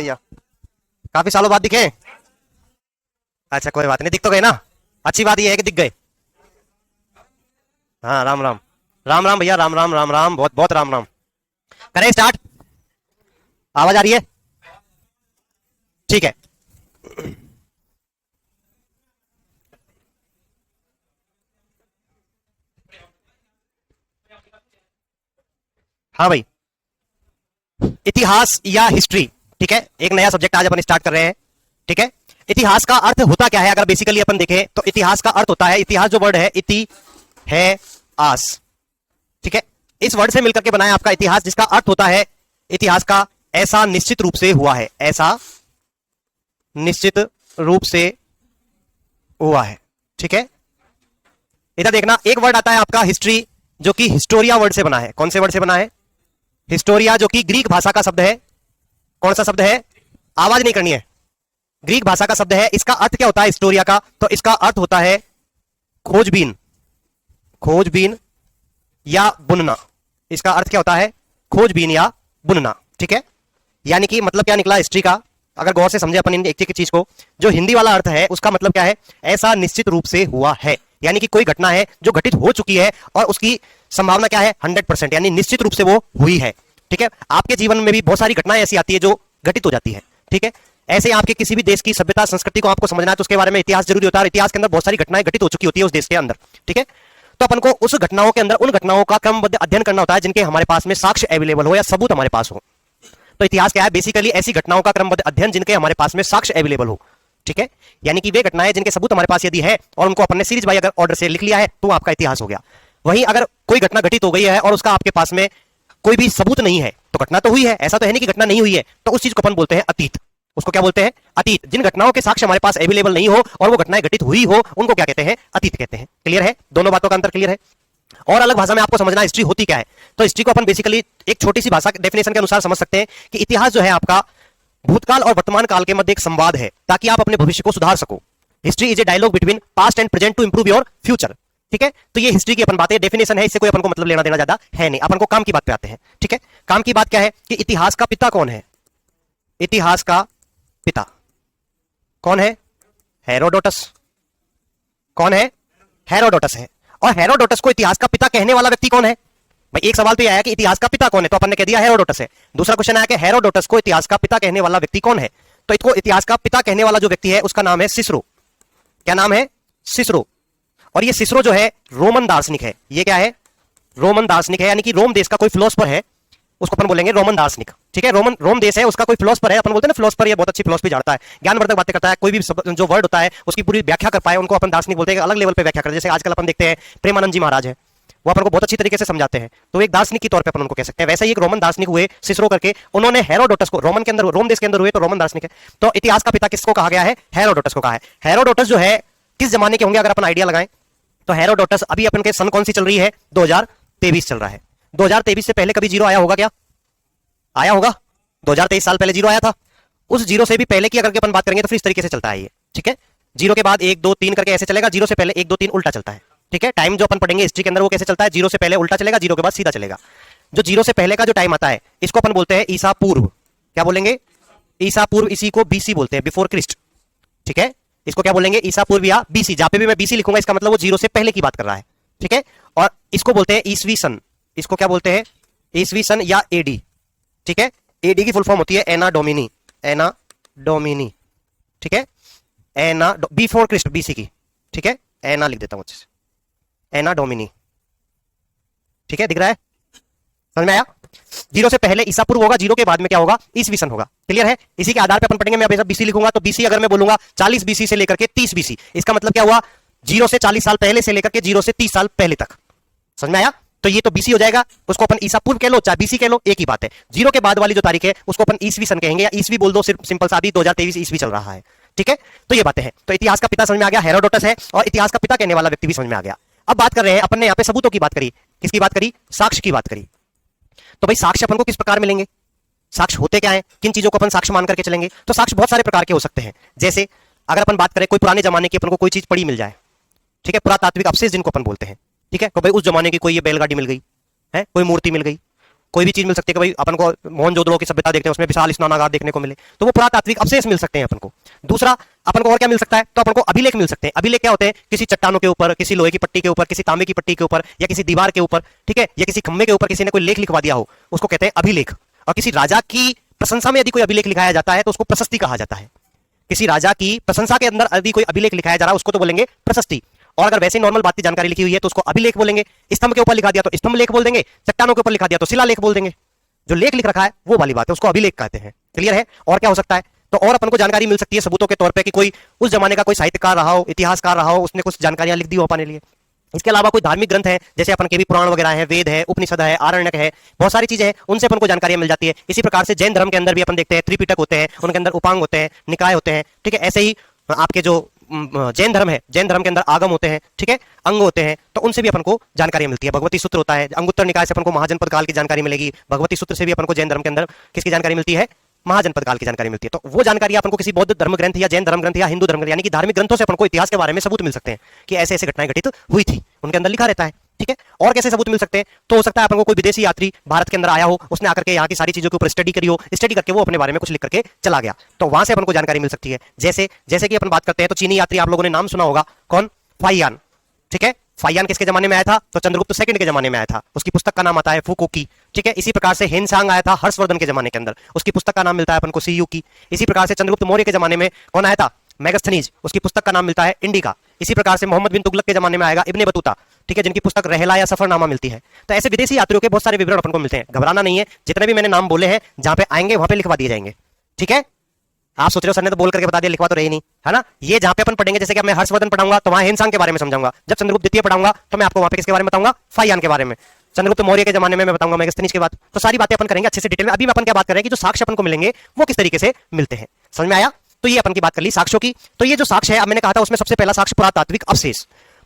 भैया काफी सालों बाद दिखे। अच्छा कोई बात नहीं, दिख तो गए ना। अच्छी बात यह है कि दिख गए। हाँ राम राम। राम राम भैया, राम राम राम राम, बहुत बहुत राम राम। करें स्टार्ट? आवाज आ रही है? ठीक है। हाँ भाई, इतिहास या हिस्ट्री, ठीक है, एक नया सब्जेक्ट आज अपन स्टार्ट कर रहे हैं। ठीक है, इतिहास का अर्थ होता क्या है? अगर बेसिकली अपन देखें तो इतिहास का अर्थ होता है, इतिहास जो वर्ड है इति है आस, ठीक है, इस वर्ड से मिलकर के बनाया आपका इतिहास, जिसका अर्थ होता है इतिहास का ऐसा निश्चित रूप से हुआ है, ऐसा निश्चित रूप से हुआ है। ठीक है, इधर देखना, एक वर्ड आता है आपका हिस्ट्री, जो कि हिस्टोरिया वर्ड से बना है। कौन से वर्ड से बना है? हिस्टोरिया, जो कि ग्रीक भाषा का शब्द है। कौन सा शब्द है? आवाज नहीं करनी है। ग्रीक भाषा का शब्द है। इसका अर्थ क्या होता है हिस्टोरिया का? तो इसका अर्थ होता है खोजबीन, खोजबीन या बुनना। इसका अर्थ क्या होता है? खोजबीन या बुनना। ठीक है, यानी कि मतलब क्या निकला हिस्ट्री का? अगर गौर से समझे अपन इन एक चीज को, जो हिंदी वाला अर्थ है उसका मतलब क्या है? ऐसा निश्चित रूप से हुआ है, यानी कि कोई घटना है जो घटित हो चुकी है और उसकी संभावना क्या है? 100%, यानी निश्चित रूप से वो हुई है। ठीक है, आपके जीवन में भी बहुत सारी घटनाएं ऐसी आती है जो घटित हो जाती है। ठीक है, ऐसे आपके किसी भी देश की सभ्यता संस्कृति को आपको समझना है तो उसके बारे में इतिहास जरूरी होता है, और इतिहास के अंदर बहुत सारी घटनाएं घटित हो चुकी होती है उस देश के अंदर। ठीक है, तो अपन को उस घटनाओं के अंदर उन घटनाओं का क्रमबद्ध अध्ययन करना होता है जिनके हमारे पास में साक्ष्य अवेलेबल हो या सबूत हमारे पास हो। तो इतिहास क्या है? बेसिकली ऐसी घटनाओं का क्रमबद्ध अध्ययन जिनके हमारे पास में साक्ष्य अवेलेबल हो। ठीक है, यानी कि वे घटनाएं जिनके सबूत हमारे पास यदि है और उनको अपन ने सीरीज बाय अगर ऑर्डर से लिख लिया है तो आपका इतिहास हो गया। वहीं अगर कोई घटना घटित हो गई है और उसका आपके पास में कोई भी सबूत नहीं है, तो घटना तो हुई है, ऐसा तो है नहीं कि घटना नहीं हुई है, तो उस चीज को अपन बोलते हैं अतीत। उसको क्या बोलते हैं? अतीत। जिन घटनाओं के साक्ष्य हमारे पास अवेलेबल नहीं हो और वो घटनाएं घटित हुई हो, उनको क्या कहते हैं? अतीत कहते हैं। क्लियर है? दोनों बातों का अंतर क्लियर है? और अलग भाषा में आपको समझना हिस्ट्री होती क्या है, तो हिस्ट्री को अपन बेसिकली एक छोटी सी भाषा डेफिनेशन के अनुसार समझ सकते हैं कि इतिहास जो है आपका भूतकाल और वर्तमान काल के मध्य एक संवाद है, ताकि आप अपने भविष्य को सुधार सको। History is a dialogue between past and present to improve your future. ठीक है, तो ये हिस्ट्री की अपन बातें, डेफिनेशन है, इससे कोई अपन को मतलब लेना देना ज्यादा है नहीं। अपन को काम की बात पे आते हैं। ठीक है, काम की बात क्या है कि इतिहास का पिता कौन है? इतिहास का पिता कौन है? हेरोडोटस। कौन है? हेरोडोटस है। और हेरोडोटस को इतिहास का पिता कहने वाला व्यक्ति कौन है? भाई एक सवाल तो यह आया कि इतिहास का पिता कौन है, तो अपन ने कह दिया हेरोडोटस है। दूसरा क्वेश्चन आया कि हेरोडोटस को इतिहास का पिता कहने वाला व्यक्ति कौन है, तो इसको इतिहास का पिता कहने वाला जो व्यक्ति है उसका नाम है सिसरो। क्या नाम है? सिसरो। और ये सिसरो जो है रोमन दार्शनिक है। ये क्या है? रोमन दार्शनिक है, यानी कि रोम देश का कोई फिलोसफर है, उसको अपन बोलेंगे रोमन दार्शनिक। ठीक है, रोम देश है, उसका कोई फिलोसफर है, अपन बोलते हैं ना फिलोसफर, ये बहुत अच्छी फिलोसफी जानता है, ज्ञानवर्धक बातें करता है, कोई भी जो वर्ड होता है उसकी पूरी व्याख्या कर पाए उनको अपन दार्शनिक बोलते हैं, अलग लेवल पे व्याख्या करते हैं। जैसे आजकल अपन देखते हैं प्रेमानंद जी महाराज है, वो अपन को बहुत अच्छी तरीके से समझाते हैं, तो एक दार्शनिक के तौर पे अपन उनको कह सकते हैं। वैसे ही एक रोमन दार्शनिक हुए सिसरो करके, उन्होंने हेरोडोटस को, रोमन के अंदर, रोम देश के अंदर हुए तो रोमन दार्शनिक है। तो इतिहास का पिता किसको कहा गया है? हेरोडोटस को कहा है। हेरोडोटस जो है किस जमाने के होंगे अगर अपन आइडिया लगाएं, तो हेरोडोटस अभी अपन के सन कौन सी चल रही है? 2023 चल रहा है। 2023 से पहले कभी जीरो आया होगा क्या? आया होगा? 2023 साल पहले जीरो आया था। उस जीरो से भी पहले की अगर अपन बात करेंगे तो फिर इस तरीके से चलता है ये। ठीक है, जीरो के बाद 1 2 3 करके ऐसे चलेगा, जीरो से पहले 1 2 3 उल्टा चलता है। ठीक है, टाइम जो अपन पढ़ेंगे हिस्ट्री के अंदर वो कैसे चलता है? जीरो से पहले उल्टा चलेगा, जीरो के बाद सीधा चलेगा। जो जीरो से पहले का जो टाइम आता है इसको अपन बोलते हैं ईसा पूर्व। क्या बोलेंगे? ईसा पूर्व। इसी को बीसी बोलते हैं, बिफोर क्रिस्ट। ठीक है, इसको क्या बोलेंगे? ईसा पूर्व या बीसी। जहां पे भी मैं बीसी लिखूंगा इसका मतलब वो जीरो से पहले की बात कर रहा है। ठीक है, और इसको बोलते हैं ईसवी सन। इसको क्या बोलते हैं? ईसवी सन या एडी। ठीक है, एडी की फुल फॉर्म होती है एना डोमिनी। एना डोमिनी। ठीक है, एना बिफोर क्रिस्ट, बीसी की। ठीक है, एना लिख देता हूं अच्छे से, एना डोमिनी। ठीक है, दिख रहा है? समझ में आया? जीरो से पहले ईसा पूर्व होगा, जीरो के बाद में क्या होगा? ईसवी सन होगा। क्लियर है? इसी के आधार पे अपन पढ़ेंगे। मैं अब बीसी लिखूंगा तो बीसी अगर मैं बोलूंगा 40 बीसी से लेकर के 30 बीसी, इसका मतलब क्या हुआ? जीरो से 40 साल पहले से लेकर के जीरो से 30 साल पहले तक। समझ में आया? तो ये तो बीसी हो जाएगा, उसको अपन ईसा पूर्व कह लो चाहे बीसी कह लो, एक ही बात है। जीरो के बाद वाली जो तारीख है उसको अपन ईसवी सन कहेंगे, या ईसवी बोल दो, सिर्फ सिंपल सा, अभी 2023 ईसवी चल रहा है। ठीक है, तो ये बातें हैं। तो इतिहास का पिता समझ में आ गया, हेरोडोटस है, और इतिहास का पिता कहने वाला व्यक्ति भी समझ में आ गया। अब बात कर रहे हैं अपन ने यहाँ पे सबूतों की बात करी। किसकी बात करी? साक्ष्य की बात करी। तो भाई साक्ष्य अपन को किस प्रकार मिलेंगे? साक्ष्य होते क्या है? किन चीजों को अपन साक्ष्य मान करके चलेंगे? तो साक्ष्य बहुत सारे प्रकार के हो सकते हैं। जैसे अगर अपन बात करें कोई पुराने जमाने की अपन को कोई चीज पड़ी मिल जाए, ठीक है, पुरातात्विक अवशेष जिनको अपन बोलते हैं। ठीक है, तो भाई उस जमाने की कोई ये बैलगाड़ी मिल गई है, कोई मूर्ति मिल गई, कोई भी चीज मिल सकती है कि भाई अपन को मोहनजोदड़ो की सभ्यता देखते हैं, उसमें विशाल स्नानागार देखने को मिले, तो वो पुरातात्विक अवशेष मिल सकते हैं अपन को। दूसरा अपन को और क्या मिल सकता है, तो अपन को अभिलेख मिल सकते हैं। अभिलेख क्या होते हैं, किसी चट्टानों के ऊपर, किसी लोहे की पट्टी के ऊपर, किसी तांबे की पट्टी के ऊपर, या किसी दीवार के ऊपर, ठीक है, या किसी खंभे के ऊपर किसी ने कोई लेख लिखवा दिया हो, उसको कहते हैं अभिलेख। और किसी राजा की प्रशंसा में यदि कोई अभिलेख लिखाया जाता है तो उसको प्रशस्ति कहा जाता है। किसी राजा की प्रशंसा के अंदर यदि कोई अभिलेख लिखाया जा रहा है उसको तो बोलेंगे प्रशस्ति। और अगर वैसे नॉर्मल बात की जानकारी लिखी हुई है तो उसको अभिलेख बोलेंगे। स्तंभ के ऊपर लिखा दिया तो स्तंभ लेख बोल देंगे, चट्टानों के ऊपर लिखा दिया तो शिलालेख बोल देंगे। जो लेख लिख रखा है वो वाली बात है, उसको अभिलेख कहते हैं। क्लियर है? और क्या हो सकता है, तो और अपन को जानकारी मिल सकती है सबूतों के तौर पे कि कोई उस जमाने का कोई साहित्यकार रहा हो, इतिहासकार रहा हो, उसने कुछ जानकारियां लिख दी हो अपने लिए। इसके अलावा कोई धार्मिक ग्रंथ है, जैसे अपन के भी पुराण वगैरह है, वेद है, उपनिषद है, आरण्यक है, बहुत सारी चीजें हैं, उनसे अपन को जानकारियां मिल जाती है। इसी प्रकार से जैन धर्म के अंदर भी अपन देखते हैं त्रिपिटक होते हैं, उनके अंदर उपांग होते हैं, निकाय होते हैं, ठीक है। ऐसे ही आपके जो जैन धर्म है, जैन धर्म के अंदर आगम होते हैं, ठीक है, अंग होते हैं, तो उनसे भी अपन को जानकारी मिलती है। भगवती सूत्र होता है, अंगुत्तर निकाय से अपन को महाजनपद काल की जानकारी मिलेगी। भगवती सूत्र से भी अपन को जैन धर्म के अंदर किसकी जानकारी मिलती है, महाजनपद काल की जानकारी मिलती है। तो वो जानकारी अपन को किसी बौद्ध धर्म ग्रंथ या जैन धर्म ग्रंथ या हिंदू धर्म ग्रंथ यानी कि धार्मिक ग्रंथों से अपन को इतिहास के बारे में सबूत मिल सकते हैं कि ऐसे ऐसे घटनाएं घटित हुई थी, उनके अंदर लिखा रहता है, ठीक है। और कैसे सबूत मिल सकते हैं, तो हो सकता है अपन को कोई विदेशी यात्री भारत के अंदर आया हो, उसने आकर के यहाँ की सारी चीजों के ऊपर स्टडी करी हो, स्टडी करके वो अपने बारे में कुछ लिख करके चला गया, तो वहां से अपन को जानकारी मिल सकती है। जैसे जैसे कि अपन बात करते हैं तो चीनी यात्री आप लोगों ने नाम सुना होगा, कौन, फाहियान, ठीक है। फाहियान किसके जमाने में आया था, तो चंद्रगुप्त सेकंड के जमाने में आया था, उसकी पुस्तक का नाम आता है फुकोकी, ठीक है। इसी प्रकार से हेनसांग आया था हर्षवर्धन के जमाने के अंदर, उसकी पुस्तक का नाम मिलता है अपन को सीयूकी। इसी प्रकार से चंद्रगुप्त मौर्य के जमाने में कौन आया था, मेगास्थनीज, उसकी पुस्तक का नाम मिलता है इंडिका। इसी प्रकार से मोहम्मद बिन तुगलक के जमाने में आएगा इब्ने बतूता, ठीक है, जिनकी पुस्तक रहला या सफरनामा मिलती है। तो ऐसे विदेशी यात्रियों के बहुत सारे विवरण अपन को मिलते हैं, घबराना नहीं है, जितने भी मैंने नाम बोले हैं जहां पे आएंगे वहां पे लिखवा दिए जाएंगे, ठीक है। आप सोच रहे हो सर ने तो बोल करके बता दिया, लिखवा तो रही नहीं, है ना। ये जहां पे अपन पढ़ेंगे, जैसे कि मैं हर्षवर्धन पढ़ाऊंगा तो वहां हेनसांग के बारे में समझाऊंगा, जब चंद्रगुप्त द्वितीय पढ़ाऊंगा तो मैं आपको वहां पे किसके बारे में बताऊंगा, फाहियान के बारे में। चंद्रगुप्त मौर्य के जमाने में मैं बताऊंगा मेगास्थनीज के बाद। तो सारी बातें अपन करेंगे अच्छे से डिटेल में। अभी अपन क्या बात कर रहे हैं कि जो साक्ष्य अपन को मिलेंगे वो किस तरीके से मिलते हैं, समझ में आया। तो ये अपन की बात कर ली साक्ष्यों की। तो ये जो साक्ष्य है, अब मैंने कहा था उसमें सबसे पहला साक्ष्य पुरातात्विक अवशेष।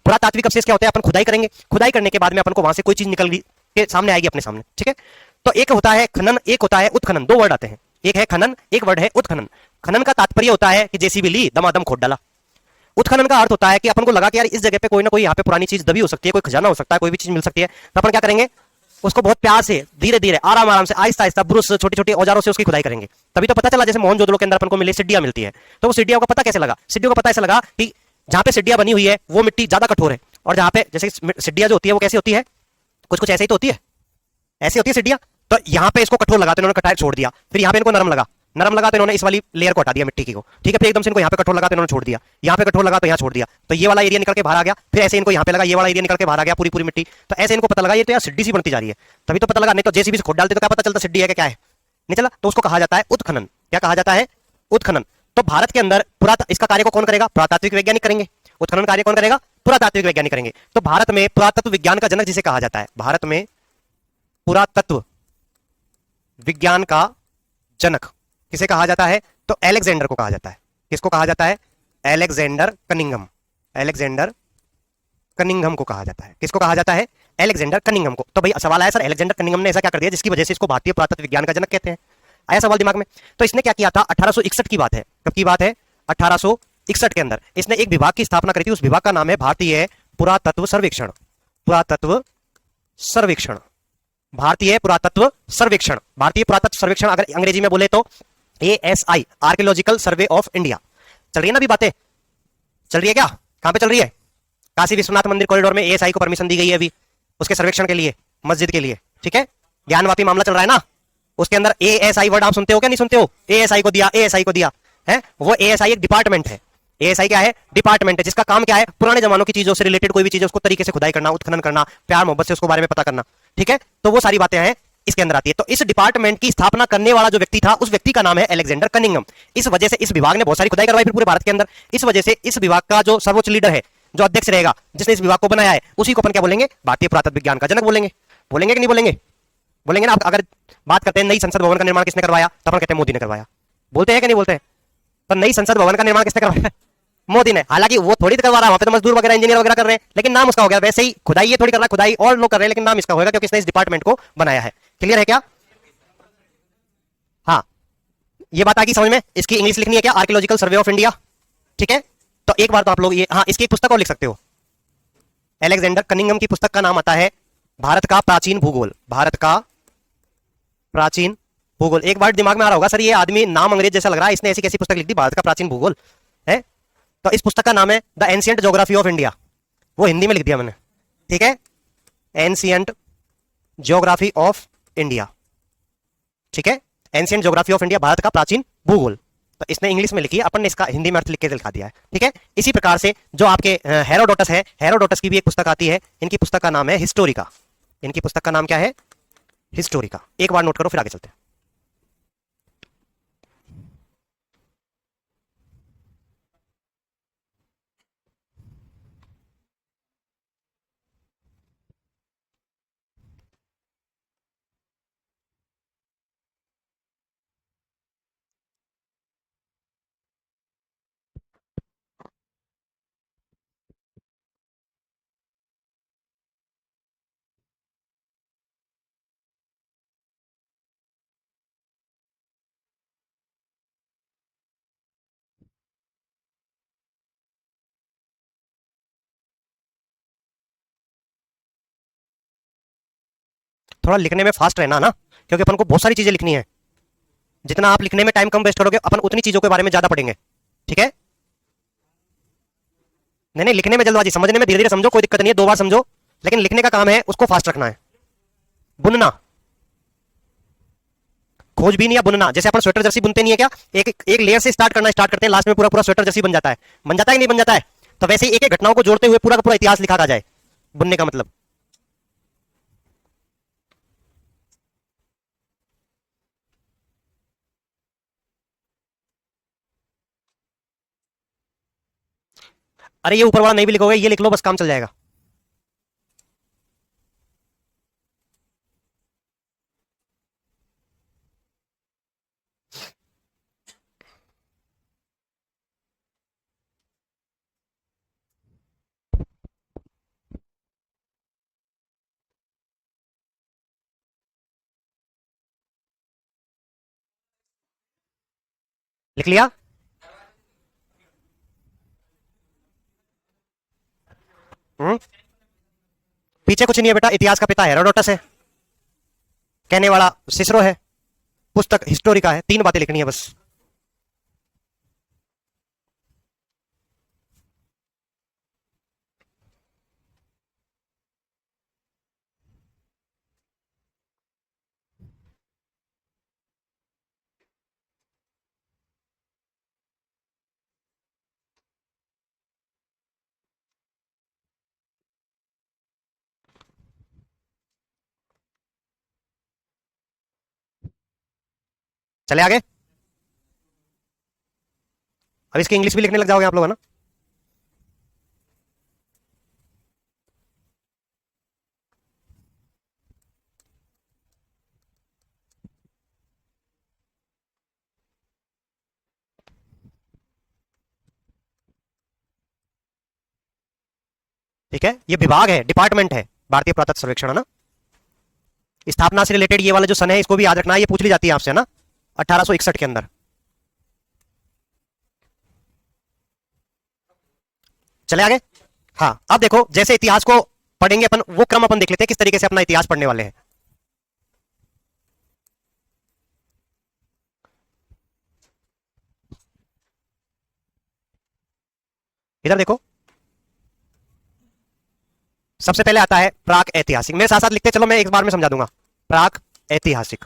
पुरातात्विक अवशेष क्या होता है, अपन खुदाई करेंगे, खुदाई करने के बाद में अपन को वहां से कोई चीज निकल के सामने आएगी अपने सामने, ठीक है। तो एक होता है खनन, एक होता है उत्खनन, दो वर्ड आते हैं, एक है खनन, एक वर्ड है उत्खनन। खनन का तात्पर्य होता है कि जेसीबी ली दमादम खोद डाला। उत्खनन का अर्थ होता है कि अपन को लगा कि यार इस जगह पे कोई ना कोई यहाँ पे पुरानी चीज दबी हो सकती है, कोई खजाना हो सकता है, कोई भी चीज मिल सकती है, तो अपन क्या करेंगे, उसको बहुत प्यार से, धीरे धीरे, आराम आराम से, आहिस्ता आहिस्ता, ब्रुश, छोटी छोटी औजारों से उसकी खुदाई करेंगे। तभी तो पता चला, जैसे मोहनजोदड़ो के अंदर अपन को मिले सिड्डियां मिलती है, तो वो सिड्डियों का पता कैसे लगा, सिड्डियों का पता ऐसे लगा कि जहां पे सिड्डियां बनी हुई है वो मिट्टी ज्यादा कठोर है, और जहां पे जैसे सिड्डियां जो होती है वो कैसी होती है, कुछ कुछ ऐसे ही तो होती है, ऐसी होती है सिड्डियां। तो यहाँ पे इसको कठोर लगा तो इन्होंने कटाई छोड़ दिया, फिर यहाँ पे इनको नरम लगा, नरम लगा तो इन्होंने इस वाली लेयर को हटा दिया मिट्टी की को, ठीक है। फिर एकदम से इनको यहाँ पे कठोर लगा तो इन्होंने छोड़ दिया, यहाँ पे कठोर लगा तो यहाँ छोड़ दिया, तो ये वाला एरिया निकल के बाहर आ गया। फिर ऐसे इनको यहाँ पे लगा, ये वाला एरिया निकल के बाहर आ गया, पूरी पूरी मिट्टी। तो ऐसे इनको पता लगा ये तो यार सिड्डी सी बनती जा रही है, तभी तो पता लगा, नहीं तो जेसीबी से खोद डालते तो क्या पता चलता सिड्डी है क्या है, नहीं चला। तो उसको कहा जाता है उत्खनन। क्या कहा जाता है, उत्खनन। तो भारत के अंदर इसका कार्य को कौन करेगा, पुरातात्विक वैज्ञानिक करेंगे। उत्खनन कार्य कौन करेगा, पुरातात्विक वैज्ञानिक करेंगे। तो भारत में पुरातत्व विज्ञान का जनक जिसे कहा जाता है, भारत में पुरातत्व विज्ञान का जनक किसे कहा जाता है, तो अलेक्जेंडर को कहा जाता है। किसको कहा जाता है, अलेक्जेंडर कनिंघम, अलेक्जेंडर कनिंघम को कहा जाता है। किसको कहा जाता है, अलेक्जेंडर कनिंघम को। तो भाई सवाल आया, सर अलेक्जेंडर कनिंघम ने ऐसा क्या कर दिया जिसकी वजह से इसको भारतीय पुरातत्व विज्ञान का जनक कहते हैं, आया सवाल दिमाग में। तो इसने क्या किया था, 1861 की बात है। कब की बात है, 1861 के अंदर इसने एक विभाग की स्थापना करी थी। उस विभाग का नाम है भारतीय पुरातत्व सर्वेक्षण, पुरातत्व सर्वेक्षण, भारतीय पुरातत्व सर्वेक्षण। भारतीय पुरातत्व सर्वेक्षण अगर अंग्रेजी में बोले तो ASI, archaeological survey of India. चल रही है ना अभी बातें, चल रही है क्या, कहां पे चल रही है, काशी विश्वनाथ मंदिर कॉरिडोर में ASI को परमिशन दी गई है अभी उसके सर्वेक्षण के लिए, मस्जिद के लिए, ठीक है। ज्ञानवापी मामला चल रहा है ना, उसके अंदर ASI वर्ड आप सुनते हो क्या, नहीं सुनते हो, ASI को दिया, ASI को दिया है। वो ASI एक डिपार्टमेंट है, ASI क्या है, डिपार्टमेंट है, जिसका काम क्या है, पुराने जमानों की चीजों से रिलेटेड कोई भी चीज उसको तरीके से खुदाई करना, उत्खनन करना, प्यार मोहब्बत से उसको बारे में पता करना, ठीक है। तो वो सारी बातें हैं इसके अंदर आती है। तो इस डिपार्टमेंट की स्थापना करने वाला जो व्यक्ति था, उस व्यक्ति का नाम है अलेक्जेंडर कनिंघम। इस वजह से इस विभाग ने बहुत सारी खुदाई करवाई फिर पूरे भारत के अंदर। इस वजह से इस विभाग का जो सर्वोच्च लीडर है, जो अध्यक्ष रहेगा, जिसने इस विभाग को बनाया है, उसी को अपन क्या बोलेंगे, भारतीय पुरातत्व विज्ञान का जनक बोलेंगे। बोलेंगे कि नहीं बोलेंगे, बोलेंगे ना। अगर बात करते हैं नई संसद भवन का निर्माण किसने करवाया, तो अपन कहते हैं मोदी ने करवाया, बोलते हैं कि नहीं बोलते हैं। तो नई संसद भवन का निर्माण किसने करवाया, मोदी ने। हालांकि वो थोड़ी करवा रहा है, वहां पे तो मजदूर वगैरह इंजीनियर वगैरह कर रहे हैं, लेकिन नाम उसका हो गया। वैसे ही खुदाई ये थोड़ी कर रहा है, खुदाई और लोग कर रहे हैं, लेकिन नाम इसका होगा क्योंकि इसने इस डिपार्टमेंट को बनाया है। क्लियर है क्या, हाँ ये बात आ गई समझ में। इसकी इंग्लिश लिखनी है क्या, आर्कियोलॉजिकल सर्वे ऑफ इंडिया, ठीक है। तो एक बार तो आप लोग ये, हाँ इसकी पुस्तक और लिख सकते हो। अलेक्जेंडर कनिंघम की पुस्तक का नाम आता है भारत का प्राचीन भूगोल, भारत का प्राचीन भूगोल। एक बार दिमाग में आ रहा होगा, सर ये आदमी नाम अंग्रेज जैसा लग रहा है, इसने ऐसी कैसी पुस्तक लिख दी, भारत का प्राचीन भूगोल है। तो इस पुस्तक का नाम है the ancient geography of India, वो हिंदी में लिख दिया मैंने, ठीक है, एंशियंट ज्योग्राफी ऑफ इंडिया, ठीक है, ancient geography of India, Bharat का प्राचीन भूगोल। तो इसने इंग्लिश में लिखी है, अपन ने इसका हिंदी में अर्थ लिख के दिखा दिया है, ठीक है। इसी प्रकार से जो आपके हेरोडोटस है, हेरोडोटस की भी एक पुस्तक आती है, इनकी पुस्तक का नाम है हिस्टोरिका, इनकी पुस्तक का नाम क्या है, हिस्टोरिका। एक बार नोट करो, फिर आगे चलते हैं। थोड़ा लिखने में फास्ट रहना ना, क्योंकि अपन को बहुत सारी चीजें लिखनी है। जितना आप लिखने में टाइम कम वेस्ट करोगे, अपन उतनी चीजों के बारे में ज्यादा पढ़ेंगे, ठीक है। नहीं नहीं, लिखने में जल्दबाजी, समझने में धीरे धीरे समझो, कोई दिक्कत नहीं है, 2 बार समझो, लेकिन लिखने का काम है उसको फास्ट रखना है। बुनना, खोजबीन या बुनना, जैसे अपन स्वेटर जर्सी बुनते नहीं है क्या, एक एक लेयर से स्टार्ट करते हैं, लास्ट में पूरा पूरा स्वेटर जर्सी बन जाता है कि नहीं बन जाता है। तो वैसे ही एक एक घटनाओं को जोड़ते हुए पूरा का पूरा इतिहास लिखा आ जाए, बुनने का मतलब। अरे ये ऊपर वाला नहीं भी लिखोगे, ये लिख लो, बस काम चल जाएगा। लिख लिया। हम्म, पीछे कुछ नहीं है बेटा, इतिहास का पिता हेरोडोटस है, कहने वाला सिसरो है, पुस्तक हिस्टोरिका है, 3 बातें लिखनी है बस। चले आगे। अब इसकी इंग्लिश भी लिखने लग जाओगे आप लोग, है ना। ठीक है, ये विभाग है, डिपार्टमेंट है, भारतीय पुरातत्व सर्वेक्षण, है ना। स्थापना से रिलेटेड ये वाला जो सन है, इसको भी याद रखना है, ये पूछ ली जाती है आपसे, है ना, 1861 के अंदर। चले आगे। हाँ, अब देखो, जैसे इतिहास को पढ़ेंगे अपन, वो क्रम अपन देख लेते हैं, किस तरीके से अपना इतिहास पढ़ने वाले हैं। इधर देखो, सबसे पहले आता है प्राक ऐतिहासिक, मेरे साथ साथ लिखते चलो, मैं एक बार में समझा दूंगा। प्राक ऐतिहासिक,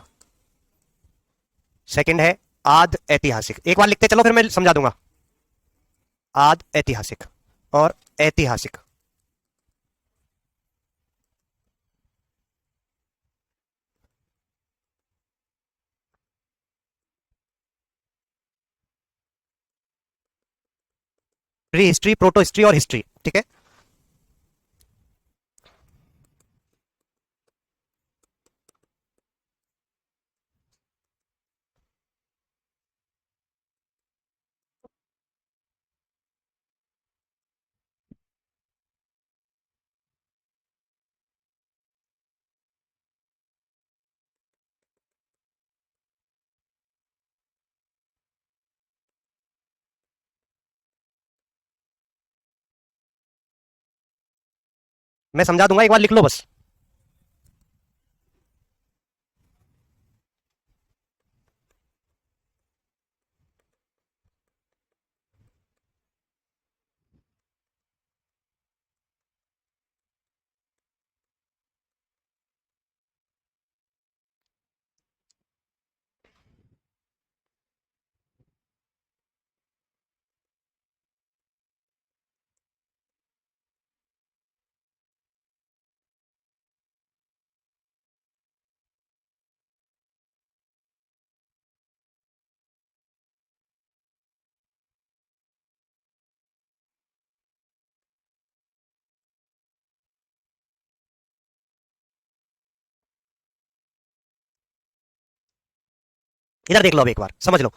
सेकंड है आद ऐतिहासिक, एक बार लिखते चलो, फिर मैं समझा दूंगा। आद ऐतिहासिक और ऐतिहासिक। प्री हिस्ट्री, प्रोटो हिस्ट्री और हिस्ट्री, ठीक है। मैं समझा दूंगा, एक बार लिख लो बस। इधर देख लो, अब एक बार समझ लो,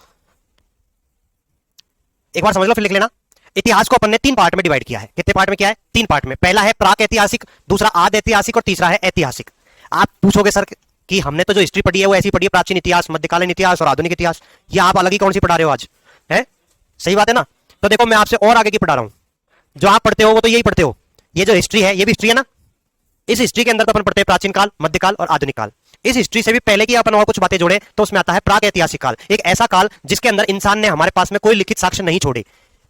एक बार समझ लो फिर लिख लेना। इतिहास को अपन ने 3 पार्ट में डिवाइड किया है। कितने पार्ट में किया है? 3 पार्ट में। पहला है प्राक ऐतिहासिक, दूसरा आद ऐतिहासिक और तीसरा है ऐतिहासिक। आप पूछोगे सर कि हमने तो जो हिस्ट्री पढ़ी है वो ऐसी पढ़ी है, प्राचीन इतिहास, मध्यकालीन इतिहास और आधुनिक इतिहास, ये आप अलग ही कौन सी पढ़ा रहे हो आज? है सही बात है ना? तो देखो मैं आपसे और आगे की पढ़ा रहा हूं। जो आप पढ़ते हो वो तो यही पढ़ते हो। ये जो हिस्ट्री है ये भी हिस्ट्री है ना। इस हिस्ट्री के अंदर तो अपन पढ़ते हैं प्राचीन काल, मध्यकाल और आधुनिक काल। इस हिस्ट्री से भी पहले की अपन और कुछ बातें जोड़े तो उसमें आता है प्राक ऐतिहासिक काल, एक ऐसा काल जिसके अंदर इंसान ने हमारे पास में कोई लिखित साक्ष्य नहीं छोड़े।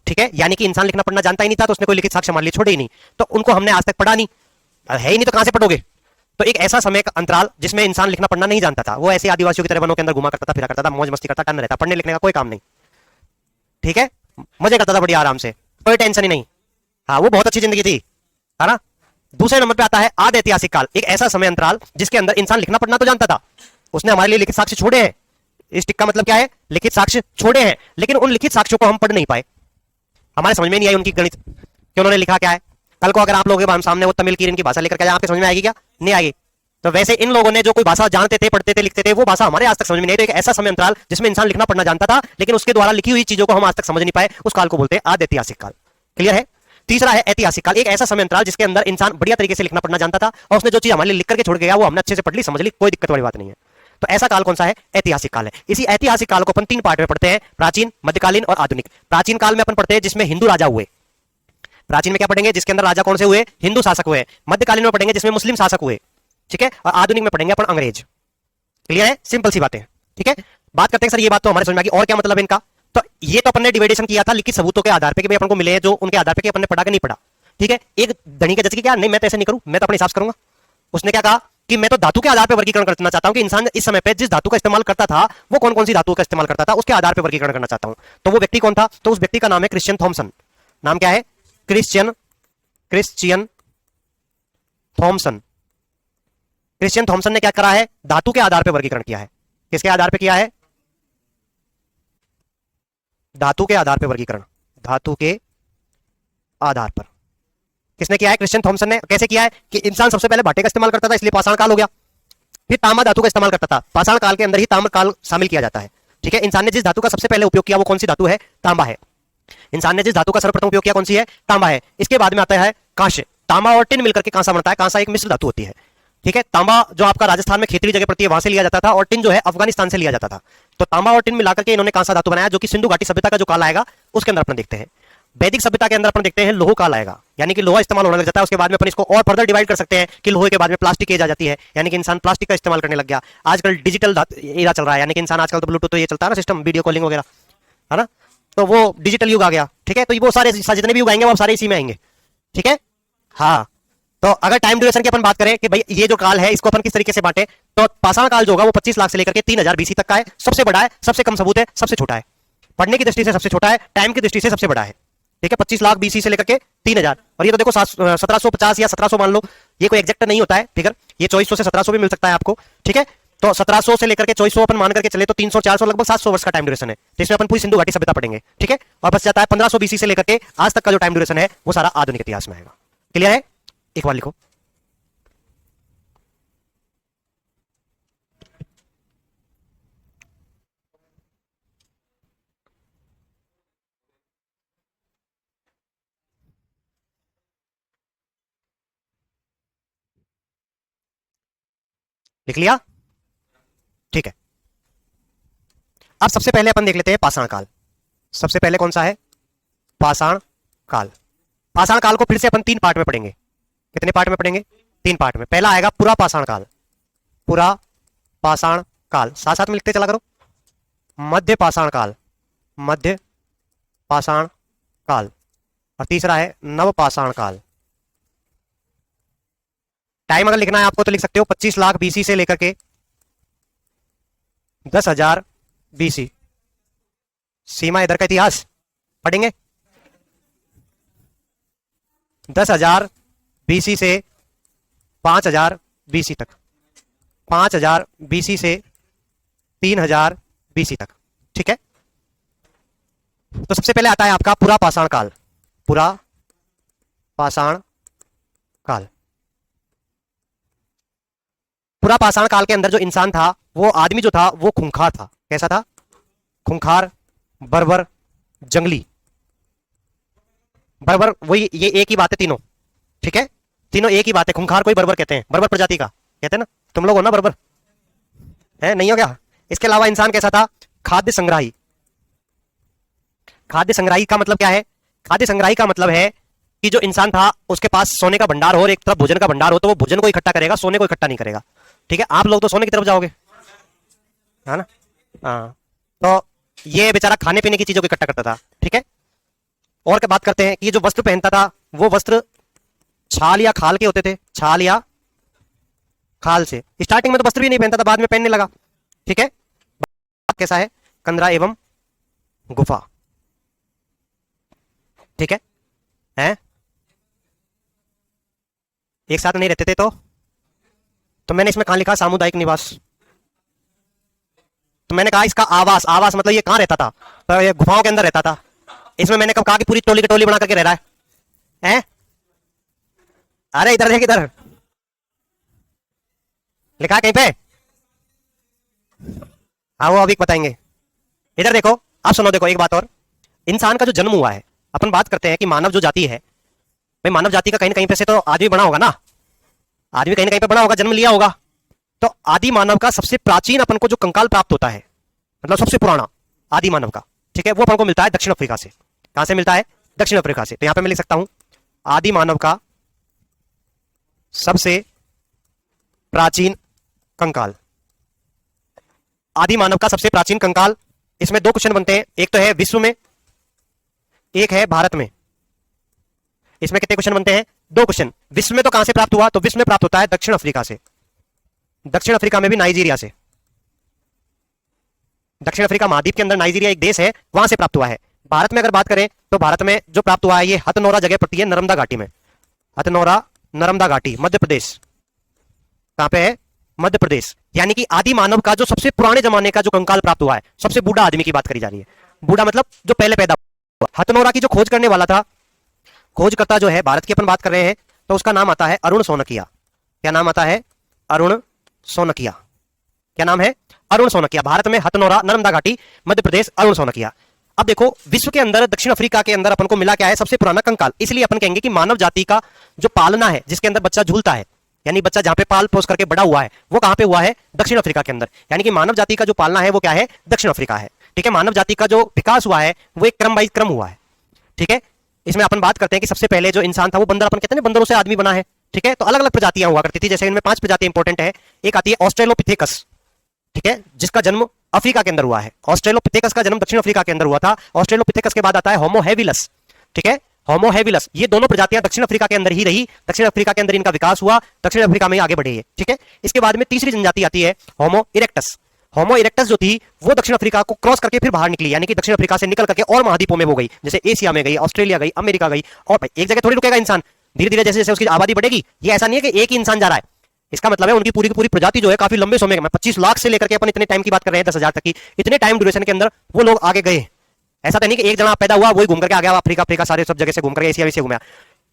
ठीक है, यानी कि इंसान लिखना पढ़ना जानता ही नहीं था, तो उसने कोई लिखित साक्ष्य हमारे लिए छोड़े ही नहीं, तो उनको हमने आज तक पढ़ा नहीं, है ही नहीं तो कहां से पढ़ोगे? तो एक ऐसा समय का अंतराल जिसमें इंसान लिखना पढ़ना नहीं जानता था, वो ऐसे आदिवासियों की तरह वनों के अंदर घुमा करता था, फिरा करता था, मौज मस्ती करता, टन रहता, पढ़ने लिखने का कोई काम नहीं। ठीक है, मजे करता था बढ़िया आराम से, कोई टेंशन ही नहीं। हाँ, वो बहुत अच्छी जिंदगी थी, है ना। दूसरे नंबर पे आता है आद ऐतिहासिक काल, एक ऐसा समय अंतराल जिसके अंदर इंसान लिखना पढ़ना तो जानता था, उसने हमारे लिए लिखित साक्ष्य छोड़े हैं। इस टिक का मतलब क्या है? लिखित साक्ष्य छोड़े हैं, लेकिन उन लिखित साक्ष्यों को हम पढ़ नहीं पाए, हमारे समझ में नहीं आई उनकी गणित कि उन्होंने लिखा क्या है। कल को अगर आप लोगों के सामने वो तमिल की इनकी भाषा लेकर के आपके समझ में आएगी क्या? नहीं आएगी। तो वैसे इन लोगों ने जो कोई भाषा जानते थे, पढ़ते थे, लिखते थे, वो भाषा हमारे आज तक समझ में नहीं आई। तो एक ऐसा समय अंतराल जिसमें इंसान लिखना पढ़ना जानता था, लेकिन उसके द्वारा लिखी हुई चीजों को हम आज तक समझ नहीं पाए, उस काल को बोलते हैं आद ऐतिहासिक काल। क्लियर है? तीसरा है ऐतिहासिक काल, एक ऐसा समय अंतराल जिसके अंदर इंसान बढ़िया तरीके से लिखना पढ़ना जानता था और उसने जो चीज हमारे लिए लिख करके छोड़ गया वो हमने अच्छे से पढ़ ली, समझ ली, कोई दिक्कत वाली बात नहीं है। तो ऐसा काल कौन सा है? ऐतिहासिक काल है। इसी ऐतिहासिक काल को अपन 3 पार्ट में पढ़ते हैं, प्राचीन, मध्यकालीन और आधुनिक। प्राचीन काल में अपन पढ़ते हैं जिसमें हिंदू राजा हुए। प्राचीन में क्या पढ़ेंगे? जिसके अंदर राजा कौन से हुए? हिंदू शासक हुए। मध्यकालीन में पढ़ेंगे जिसमें मुस्लिम शासक हुए। ठीक है, और आधुनिक में पढ़ेंगे अपन अंग्रेज। क्लियर है? सिंपल सी बातें। ठीक है, बात करते हैं सर, ये बात तो हमारे समझ में आ गई, और क्या मतलब है इनका? तो ये तो अपन ने डिवाइडेशन किया था लिखित सबूतों के आधार पे कि भाई अपन को मिले हैं, जो उनके आधार पे कि अपन ने पढ़ा कि नहीं पढ़ा। ठीक है, एक धनी के जज की क्या नहीं, मैं तो ऐसे नहीं करूं, मैं तो अपने हिसाब से करूंगा। उसने क्या कहा कि मैं तो धातु के आधार पर वर्गीकरण करना चाहता हूं कि इंसान इस समय पे जिस धातु का इस्तेमाल करता था वो कौन कौन सी धातु का इस्तेमाल करता था, उसके आधार पर वर्गीकरण करना चाहता हूं। तो वो व्यक्ति कौन था? तो उस व्यक्ति का नाम है क्रिश्चियन थॉमसन। नाम क्या है? Christian Thompson. क्रिश्चियन थॉमसन ने क्या करा है? धातु के आधार पर वर्गीकरण किया है। किसके आधार पर किया है? धातु के आधार पर वर्गीकरण, धातु के आधार पर किसने किया है? क्रिश्चियन थॉमसन ने। कैसे किया है? कि इंसान सबसे पहले भाटे का इस्तेमाल करता था, इसलिए पाषाण काल हो गया। फिर तांबा धातु का इस्तेमाल करता था, पाषाण काल के अंदर ही ताम्र काल शामिल किया जाता है। ठीक है, इंसान ने जिस धातु का सबसे पहले उपयोग किया वो कौन सी धातु है? तांबा है। इंसान ने जिस धातु का सर्वप्रथम उपयोग किया कौन सी है? तांबा है। इसके बाद में आता है कांस्य। तांबा और टिन मिलकर के कांसा बनता है। कांसा एक मिश्र धातु होती है। ठीक है, तांबा जो आपका राजस्थान में खेतरी जगह पड़ती है वहां से लिया जाता था, और टिन जो है अफगानिस्तान से लिया जाता था। तो तांबा और टिन मिलाकर के इन्होंने कांसा धातु बनाया, जो कि सिंधु घाटी सभ्यता का जो काल आएगा उसके अंदर अपन देखते हैं। वैदिक सभ्यता के अंदर अपन देखते हैं लोह काल आएगा, यानी कि लोहा इस्तेमाल होने लग जाता है। उसके बाद में अपन इसको और फर्दर डिवाइड कर सकते हैं कि लोहे के बाद में प्लास्टिक एज आ जाती है, यानी कि इंसान प्लास्टिक का इस्तेमाल करने लग गया। आजकल डिजिटल एरा चल रहा है, यानी कि इंसान आजकल तो ब्लूटूथ तो ये चलता है ना सिस्टम, वीडियो कॉलिंग वगैरह, है ना। तो वो डिजिटल युग आ गया। ठीक है, तो वो सारे जितने भी युग आएंगे वो सारे इसी में आएंगे। ठीक है, हाँ। तो अगर टाइम ड्यूरेशन की अपन बात करें कि भाई ये जो काल है इसको अपन किस तरीके से बांटे, तो पाषाण काल जो होगा वो 25 लाख से लेकर के 3000 बीसी तक का है। सबसे बड़ा है, सबसे कम सबूत है, सबसे छोटा है। पढ़ने की दृष्टि से सबसे छोटा है, टाइम की दृष्टि से सबसे बड़ा है। ठीक है, 25 लाख बीसी से लेकर के 3000, और ये तो देखो 1750 या 1700 मान लो, ये कोई एग्जैक्ट नहीं होता है फिगर, ये 2400 से 1700 भी मिल सकता है आपको। ठीक है, तो 1700 से लेकर के 2400 अपन मान करके चले तो 300 400 लगभग 700 वर्ष का टाइम ड्यूरेशन है, जिसमें अपन पूरी सिंधु घाटी सभ्यता पढ़ेंगे। ठीक है, और बस जाता है 1500 बीसी से लेकर के आज तक का जो टाइम ड्यूरेशन है वो सारा आधुनिक इतिहास में आएगा। क्लियर है? एक बार लिखो, लिख लिया? ठीक है, अब सबसे पहले अपन देख लेते हैं पाषाण काल। सबसे पहले कौन सा है? पाषाण काल। पाषाण काल को फिर से अपन 3 पार्ट में पढ़ेंगे। कितने पार्ट में पढ़ेंगे? 3 पार्ट में। पहला आएगा पूरा पाषाण काल, पूरा पाषाण काल, साथ साथ में लिखते चला करो। मध्य पाषाण काल, मध्य पाषाण काल, और तीसरा है नव पाषाण काल। टाइम अगर लिखना है आपको तो लिख सकते हो 25 लाख बीसी से लेकर के 10,000 बीसी। सीमा इधर का इतिहास पढ़ेंगे। 10,000 बीसी से 5,000 बीसी तक, 5,000 बीसी से 3,000 बीसी तक। ठीक है, तो सबसे पहले आता है आपका पूरा पाषाण काल। पूरा पाषाण काल। पूरा पाषाण काल के अंदर जो इंसान था, वो आदमी जो था वो खूंखार था। कैसा था? खूंखार, बर्बर, जंगली। बर्बर वही, ये एक ही बात है तीनों, ठीक है, तीनों एक ही बात है। खूंखार कोई बर्बर कहते हैं, बर्बर प्रजाति का कहते हैं ना, तुम लोग हो ना बर्बर, है नहीं हो क्या? इसके अलावा इंसान कैसा था? खाद्य संग्राही। खाद्य संग्राही का मतलब क्या है? खाद्य संग्राही का मतलब है कि जो इंसान था उसके पास सोने का भंडार हो और एक तरफ भोजन का भंडार हो, तो वो भोजन को इकट्ठा करेगा, सोने को इकट्ठा नहीं करेगा। ठीक है, आप लोग तो सोने की तरफ जाओगे, है ना? हाँ, तो ये बेचारा खाने पीने की चीजों को इकट्ठा करता था। ठीक है, और क्या बात करते हैं कि ये जो वस्त्र पहनता था वो वस्त्र छाल या खाल के होते थे, छाल या खाल से। स्टार्टिंग में तो वस्त्र भी नहीं पहनता था, बाद में पहनने लगा। ठीक है, कैसा है? कंदरा एवं गुफा। ठीक है? एक साथ नहीं रहते थे तो मैंने इसमें कहां लिखा? सामुदायिक निवास। तो मैंने कहा इसका आवास, आवास मतलब ये कहां रहता था? तो ये गुफाओं के अंदर रहता था। इसमें मैंने कब कहा कि पूरी टोली की टोली बना करके रह रहा है? अरे इधर देख, इधर लिखा है कहीं पे? हाँ, वो अभी बताएंगे। इधर देखो, आप सुनो, देखो एक बात और, इंसान का जो जन्म हुआ है, अपन बात करते हैं कि मानव जो जाति है, भाई मानव जाति का कहीं ना कहीं पे से तो आदमी बना होगा ना, आदमी कहीं ना कहीं पे बना होगा, जन्म लिया होगा। तो आदि मानव का सबसे प्राचीन अपन को जो कंकाल प्राप्त होता है, मतलब सबसे पुराना आदि मानव का, ठीक है, वो अपन को मिलता है दक्षिण अफ्रीका से। कहां से मिलता है? दक्षिण अफ्रीका से। तो यहां पे मैं लिख सकता हूं आदि मानव का सबसे प्राचीन कंकाल। आदि मानव का सबसे प्राचीन कंकाल, इसमें दो क्वेश्चन बनते हैं, एक तो है विश्व में, एक है भारत में। इसमें कितने क्वेश्चन बनते हैं? दो क्वेश्चन। विश्व में तो कहां से प्राप्त हुआ? तो विश्व में प्राप्त होता है दक्षिण अफ्रीका से, दक्षिण अफ्रीका में भी नाइजीरिया से। दक्षिण अफ्रीका महाद्वीप के अंदर नाइजीरिया एक देश है, वहां से प्राप्त हुआ है। भारत में अगर बात करें तो भारत में जो प्राप्त हुआ है ये हथनोरा जगह पड़ती है नर्मदा घाटी में। हथनोरा, नर्मदा घाटी, मध्य प्रदेश। कहां पे है? मध्य प्रदेश। यानी कि आदि मानव का जो सबसे पुराने जमाने का जो कंकाल प्राप्त हुआ है, सबसे बूढ़ा आदमी की बात करी जा रही है। बूढ़ा मतलब जो पहले पैदा हुआ। हथनोरा की जो खोज करने वाला था, खोजकर्ता जो है, भारत की अपन बात कर रहे हैं, तो उसका नाम आता है अरुण सोनकिया। क्या नाम आता है? अरुण सोनकिया। क्या नाम है? अरुण सोनकिया। भारत में हथनोरा, नर्मदा घाटी, मध्य प्रदेश, अरुण सोनकिया। अब देखो, विश्व के अंदर दक्षिण अफ्रीका के अंदर अपन को मिला क्या है? सबसे पुराना कंकाल। इसलिए अपन कहेंगे कि मानव जाति का जो पालना है, जिसके अंदर बच्चा झूलता है, यानी बच्चा जहां पे पाल पोस करके बड़ा हुआ है, वो कहां पे हुआ है? दक्षिण अफ्रीका के अंदर। यानी कि मानव जाति का जो पालना है वो क्या है? दक्षिण अफ्रीका है। ठीक है, मानव जाति का जो विकास हुआ है वो एक क्रम बाई क्रम हुआ है। ठीक है, इसमें अपन बात करते हैं कि सबसे पहले जो इंसान था वो बंदर, अपन कहते हैं बंदरों से आदमी बना है। ठीक है, तो अलग अलग प्रजातियां हुआ करती थी, जैसे इनमें 5 प्रजातियां इंपॉर्टेंट है। एक आती है ऑस्ट्रेलोपिथेकस, ठीक है, जिसका जन्म अफ्रीका के अंदर हुआ है। ऑस्ट्रेलोपिथेकस का जन्म दक्षिण अफ्रीका के अंदर हुआ था। ऑस्ट्रेलोपिथेकस के बाद आता है होमो हेविलस। ठीक है, होमो हेविलस। ये दोनों प्रजातियां दक्षिण अफ्रीका के अंदर ही रही, दक्षिण अफ्रीका के अंदर इनका विकास हुआ, दक्षिण अफ्रीका में ही आगे बढ़े। ठीक है, इसके बाद में तीसरी जनजाति आती है होमो इरेक्टस। होमो इरेक्टस जो थी वो दक्षिण अफ्रीका को क्रॉस करके फिर बाहर निकली, यानी कि दक्षिण अफ्रीका से निकल करके और महाद्वीपों में वो गई, जैसे एशिया में गई, ऑस्ट्रेलिया गई, अमेरिका गई। और भाई एक जगह थोड़ी रुकेगा इंसान, धीरे धीरे जैसे जैसे उसकी आबादी बढ़ेगी। ये ऐसा नहीं है कि एक ही इंसान जा रहा है, इसका मतलब है उनकी पूरी की पूरी प्रजाति जो है काफी लंबे समय में, 25 लाख से लेकर के अपन इतने टाइम की बात कर रहे हैं 10,000 तक की, इतने टाइम ड्यूरेशन के अंदर वो लोग आगे गए। ऐसा तो नहीं कि एक जना पैदा हुआ वही घूम करके आ गया अफ्रीका, अफ्रीका सारे सब जगह से घूम करके एशिया से घूमा।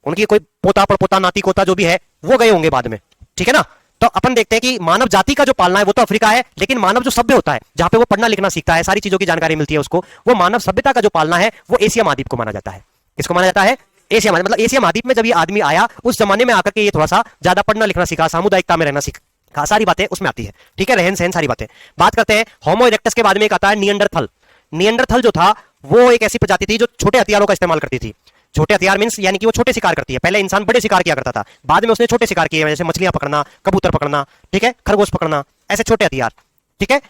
उनकी कोई पोता पड़पोता नाती कोता जो भी है वो गए होंगे बाद में। ठीक है ना, तो अपन देखते हैं कि मानव जाति का जो पालना है वो तो अफ्रीका है, लेकिन मानव जो सभ्य होता है, जहां पे वो पढ़ना लिखना सीखता है, सारी चीजों की जानकारी मिलती है उसको, वो मानव सभ्यता का जो पालना है वो एशिया महाद्वीप को माना जाता है। किसको माना जाता है? एशिया महाद्वीप। मतलब एशिया महाद्वीप में जब ये आदमी आया उस जमाने में आकर के ये थोड़ा सा ज्यादा पढ़ना लिखना सीखा, सामुदायिकता में रहना सीखा, सारी बातें उसमें आती है। ठीक है, रहन सहन सारी बातें। बात करते हैं होमो इरेक्टस के बाद में एक आता है निएंडरथल। निएंडरथल जो था वो एक ऐसी प्रजाति थी जो छोटे हथियारों का इस्तेमाल करती थी। छोटे हथियार मींस यानी कि वो छोटे शिकार करती है। पहले इंसान बड़े शिकार किया करता था, बाद में उसने छोटे शिकार किए, जैसे मछलियां पकड़ना, कबूतर पकड़ना, ठीक है, खरगोश पकड़ना, ऐसे छोटे हथियार। ठीक है,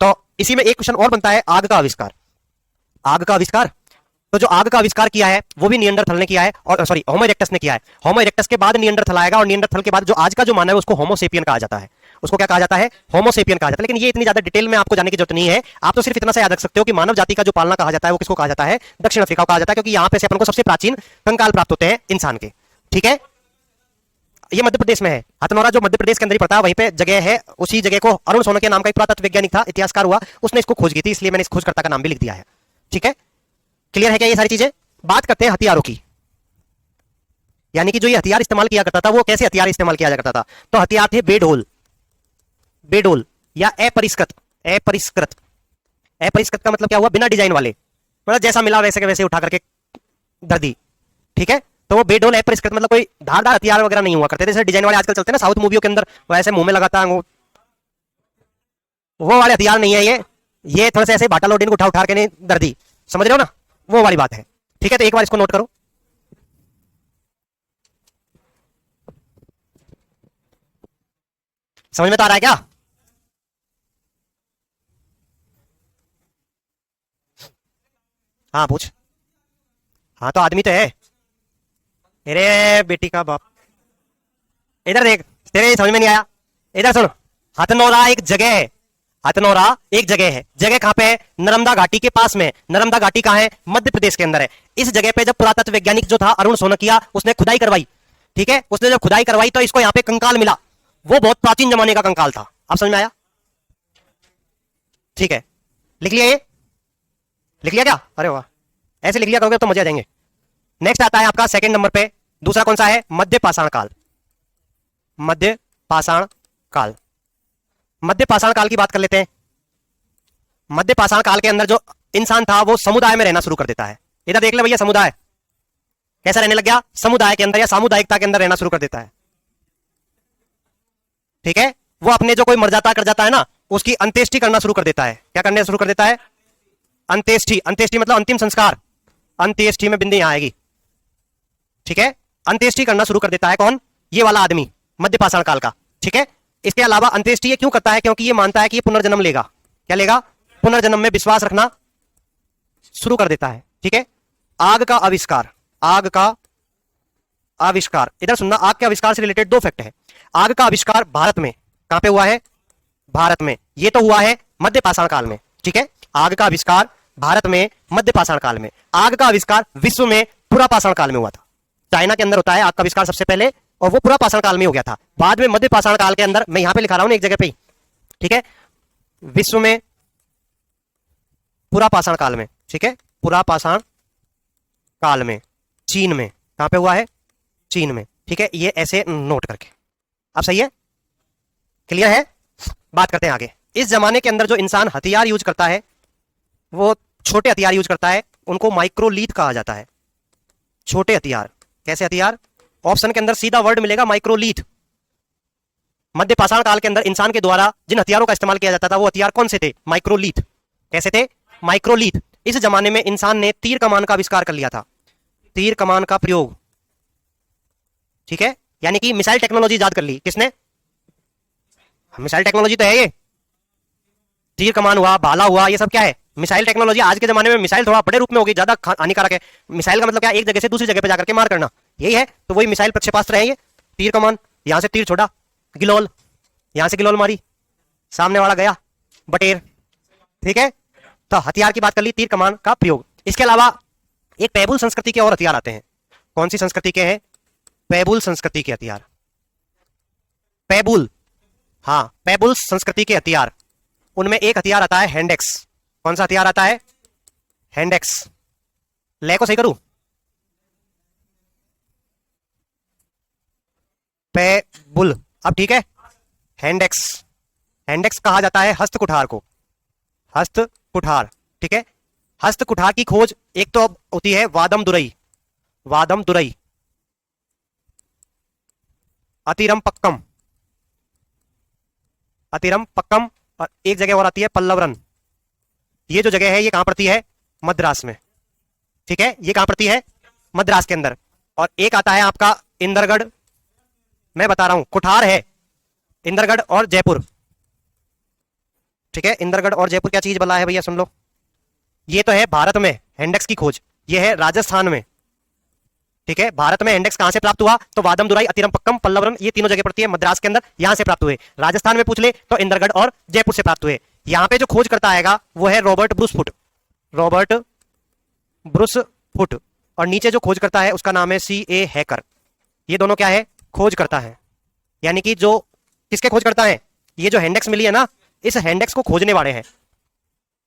तो इसी में एक क्वेश्चन और बनता है, आग का आविष्कार। आग का आविष्कार, तो जो आग का आविष्कार किया है वो भी निएंडरथल ने किया है, और सॉरी होमो इरेक्टस ने किया है। होमो इरेक्टस के बाद निएंडरथल आएगा, और निएंडरथल के बाद जो आज का जो मानव है उसको होमो सेपियन कहा जाता है। उसको क्या कहा जाता है? होमो सेपियन कहा जाता है। लेकिन ये इतनी ज्यादा डिटेल में आपको जाने की जरूरत नहीं है, आप तो सिर्फ इतना सा याद रख सकते हो कि मानव जाति का जो पालना कहा जाता है वो किसको कहा जाता है? दक्षिण अफ्रीका को कहा जाता है, क्योंकि यहां पे से अपन को सबसे प्राचीन कंकाल प्राप्त होते हैं इंसान के। ठीक है, ये मध्य प्रदेश में है। हथनोरा जो मध्य प्रदेश के अंदर ही पड़ता है, वहीं पे जगह है। उसी जगह को अरुण सोनकिया नाम का एक पुरातत्व वैज्ञानिक था, इतिहासकार हुआ, उसने इसको खोज की थी, इसलिए मैंने इस खोजकर्ता का नाम भी लिख दिया है। ठीक है, क्लियर है क्या ये सारी चीजें? बात करते हैं हथियारों की, यानी कि जो ये हथियार इस्तेमाल किया करता था वो कैसे हथियार इस्तेमाल किया करता था? तो हथियार थे बेडोल, बेडोल या अपरिष्कृत, अपरिष्कृत, अपरिष्कृत का मतलब क्या हुआ, बिना डिजाइन वाले, मतलब जैसा मिला वैसे के वैसे उठा करके धर दी, ठीक है। तो वो बेडोल अपरिष्कृत मतलब कोई धारदार हथियार वगैरह नहीं हुआ करते थे, जैसे डिजाइन वाले आजकल चलते हैं ना साउथ मूवियों के अंदर, वैसे मुंह में लगाता है वो वाले हथियार नहीं है ये थोड़ा सा ऐसे बाटा लोडिन को उठा उठा के नहीं धर दी, समझ रहे हो ना, वो वाली बात है, ठीक है। तो एक बार इसको नोट करो। समझ में तो आ रहा है क्या? हाँ पूछ। हाँ तो आदमी तो है, मेरे बेटी का बाप। इधर देख, तेरे समझ में नहीं आया, इधर सुन। हथनौरा एक जगह है, हथनौरा एक जगह है, जगह कहां पे है, नर्मदा घाटी के पास में। नर्मदा घाटी कहां है, मध्य प्रदेश के अंदर है। इस जगह पे जब पुरातत्व वैज्ञानिक जो था अरुण सोनकिया, उसने खुदाई करवाई, ठीक है, उसने जब खुदाई करवाई तो इसको यहाँ पे कंकाल मिला, वो बहुत प्राचीन जमाने का कंकाल था। आप समझ में आया? ठीक है, लिख लिया ये, लिख लिया क्या? अरे वाह, ऐसे लिख लिया करोगे तो मजे आ जाएंगे। नेक्स्ट आता है आपका सेकंड नंबर पे, दूसरा कौन सा है, मध्य पाषाण काल। मध्य पाषाण काल, मध्य पाषाण काल की बात कर लेते हैं। मध्य पाषाण काल के अंदर जो इंसान था वो समुदाय में रहना शुरू कर देता है। इधर देख ले भैया, समुदाय कैसा रहने लग गया, समुदाय के अंदर या सामुदायिकता के अंदर रहना शुरू कर देता है, ठीक है। वो अपने जो कोई मर जाता कर जाता है ना, उसकी अंत्येष्टि करना शुरू कर देता है। क्या करने शुरू कर देता है, अंत्येष्टि। अंत्येष्टि मतलब अंतिम संस्कार, अंत्येष्टि में बिंदी यहां आएगी, ठीक है। अंत्येष्टि करना शुरू कर देता है कौन, ये वाला आदमी, मध्य पाषाण काल का, ठीक है। इसके अलावा अंत्येष्टि ये क्यों करता है, क्योंकि ये मानता है कि ये पुनर्जन्म लेगा। क्या लेगा, पुनर्जन्म में विश्वास रखना शुरू कर देता है, ठीक है। आग का आविष्कार, आग का आविष्कार, इधर सुनना, आग के आविष्कार से रिलेटेड दो फैक्ट है। आग का आविष्कार भारत में कहां पे हुआ है, भारत में, ये तो हुआ है मध्य पाषाण काल में, ठीक है। आग का आविष्कार भारत में मध्य पाषाण काल में। आग का आविष्कार विश्व में पुरा पाषाण काल में हुआ था। चाइना के अंदर होता है आग का आविष्कार सबसे पहले, और वो पुरा पाषाण काल में हो गया था। बाद में मध्य पाषाण काल के अंदर, मैं यहां पे लिखा रहा हूं एक जगह पे, ठीक है, विश्व में पुरा पाषाण काल में, ठीक है, पुरा पाषाण काल में, चीन में, कहां पे हुआ है, चीन में, ठीक है। ये ऐसे नोट करके, अब सही है, क्लियर है। बात करते हैं आगे। इस जमाने के अंदर जो इंसान हथियार यूज करता है वो छोटे हथियार यूज करता है, उनको माइक्रोलीथ कहा जाता है। छोटे हथियार, कैसे हथियार, ऑप्शन के अंदर सीधा वर्ड मिलेगा माइक्रोलीथ। मध्य पाषाण काल के अंदर इंसान के द्वारा जिन हथियारों का इस्तेमाल किया जाता था वो हथियार कौन से थे, माइक्रोलीथ। कैसे थे, माइक्रोलीथ। इस जमाने में इंसान ने तीर कमान का आविष्कार कर लिया था, तीर कमान का प्रयोग, ठीक है, यानी कि मिसाइल टेक्नोलॉजी याद कर ली किसने, मिसाइल टेक्नोलॉजी तो है ये, तीर कमान हुआ, भाला हुआ, ये सब क्या है, मिसाइल टेक्नोलॉजी। आज के जमाने में मिसाइल थोड़ा बड़े रूप में होगी, ज्यादा हानिकारक है। मिसाइल का मतलब क्या, एक जगह से दूसरी जगह पे जाकर के मार करना, यही है। तो वही मिसाइल प्रक्षेपास्त्र है ये, तीर कमान, यहां से तीर छोड़ा, गिलोल, यहां से गिलोल मारी, सामने वाला गया बटेर, ठीक है। तो हथियार की बात कर ली, तीर कमान का प्रयोग। इसके अलावा एक पैबुल संस्कृति के और हथियार आते हैं। कौन सी संस्कृति के हैं, पैबुल संस्कृति के हथियार, पैबुल, हाँ, पैबुल संस्कृति के हथियार। उनमें एक हथियार आता है हैंडेक्स। कौन सा हथियार आता है, हैंडेक्स। ले को सही करूं, पैबुल, अब ठीक है। हैंडेक्स, हैंडेक्स कहा जाता है हस्त कुठार को, हस्त कुठार, ठीक है। हस्त कुठार की खोज एक तो होती है वादम दुरई, वादम दुरई, अतिरम पक्कम, अतिरम पक्कम, और एक जगह और आती है पल्लवरन। ये जो जगह है ये कहां पड़ती है, मद्रास में, ठीक है, ये कहां पड़ती है, मद्रास के अंदर। और एक आता है आपका इंदरगढ़, मैं बता रहा हूं, कुठार है इंदरगढ़ और जयपुर, ठीक है। इंदरगढ़ और जयपुर क्या चीज बना है भैया, सुन लो। ये तो है भारत में हैंडेक्स की खोज, ये है राजस्थान में, ठीक है। भारत में इंडेक्स कहां से प्राप्त हुआ, तो वादम दुराई, अतिरमपक्कम, पल्लवरम, ये तीनों जगह पड़ती है मद्रास के अंदर, यहां से प्राप्त हुए। राजस्थान में पूछ ले तो इंदरगढ़ और जयपुर से प्राप्त हुए। यहां पे जो खोज करता आएगा वो है रॉबर्ट ब्रूसफुट, रॉबर्ट ब्रूसफुट। और नीचे जो खोज करता है उसका नाम है C.A. हैकर। ये दोनों क्या है, खोज करता है, यानी कि जो किसके खोज करता है, ये जो हैंडेक्स मिली है ना, इस हैंडेक्स को खोजने वाले हैं,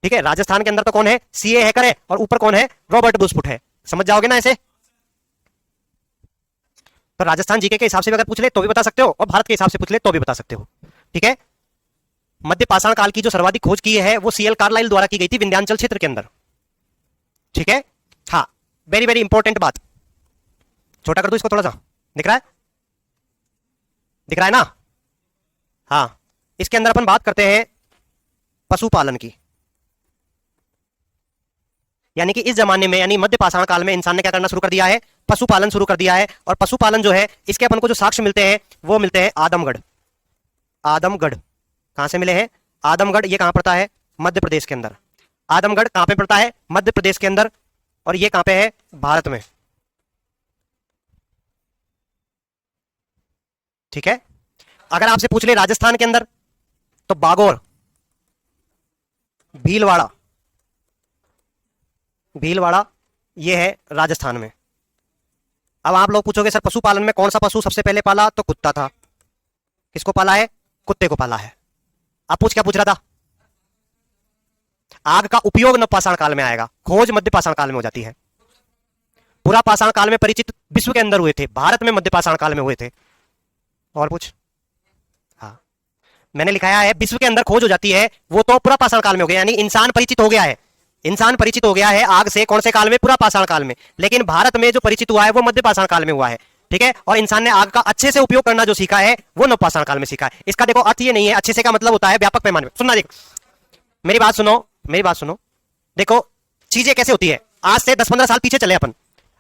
ठीक है। राजस्थान के अंदर तो कौन है, C.A. हैकर है, और ऊपर कौन है, रॉबर्ट ब्रूसफुट है। समझ जाओगे ना ऐसे। तो राजस्थान जीके के हिसाब से भी अगर पूछ ले तो भी बता सकते हो, और भारत के हिसाब से पूछ ले तो भी बता सकते हो, ठीक है। मध्य पाषाण काल की जो सर्वाधिक खोज की है वो सीएल कार्लाइल द्वारा की गई थी विंध्यांचल क्षेत्र के अंदर। ठीक है, हाँ, वेरी वेरी इंपॉर्टेंट बात। छोटा कर दो इसको थोड़ा सा, दिख रहा है, दिख रहा है ना? हाँ, इसके अंदर अपन बात करते हैं पशुपालन की। यानी कि इस जमाने में, यानी मध्य पाषाण काल में इंसान ने क्या करना शुरू कर दिया है? पशुपालन शुरू कर दिया है। और पशुपालन जो है, इसके अपन को जो साक्ष्य मिलते हैं वो मिलते हैं आदमगढ़। आदमगढ़ कहां से मिले हैं? आदमगढ़ ये कहां पड़ता है? मध्य प्रदेश के अंदर। आदमगढ़ कहां पे पड़ता है? मध्य प्रदेश के अंदर। और ये कहां पे है? भारत में। ठीक है, अगर आपसे पूछ ले राजस्थान के अंदर, तो बागौर, भीलवाड़ा, भीलवाड़ा ये है राजस्थान में। अब आप लोग पूछोगे सर पशुपालन में कौन सा पशु सबसे पहले पाला? तो कुत्ता था। किसको पाला है? कुत्ते को पाला है। अब क्या पूछ रहा था? आग का उपयोग नव पाषाण काल में आएगा, खोज मध्य पाषाण काल में हो जाती है। पूरा पाषाण काल में परिचित विश्व के अंदर हुए थे, भारत में मध्य पाषाण काल में हुए थे। और कुछ? हाँ, मैंने लिखाया है विश्व के अंदर खोज हो जाती है वो तो पूरा पाषाण काल में हो गया, यानी इंसान परिचित हो गया है। इंसान परिचित हो गया है आग से, कौन से काल में? पूरा पाषाण काल में। लेकिन भारत में जो परिचित हुआ है वो मध्य पाषाण काल में हुआ है। ठीक है, और इंसान ने आग का अच्छे से उपयोग करना जो सीखा है वो नव पाषाण काल में सीखा है। इसका देखो अर्थ ये नहीं है, अच्छे से का मतलब होता है व्यापक पैमाने में। सुनना, देखो मेरी बात सुनो, मेरी बात सुनो। देखो चीजें कैसे होती है। आज से 10-15 साल पीछे चले अपन,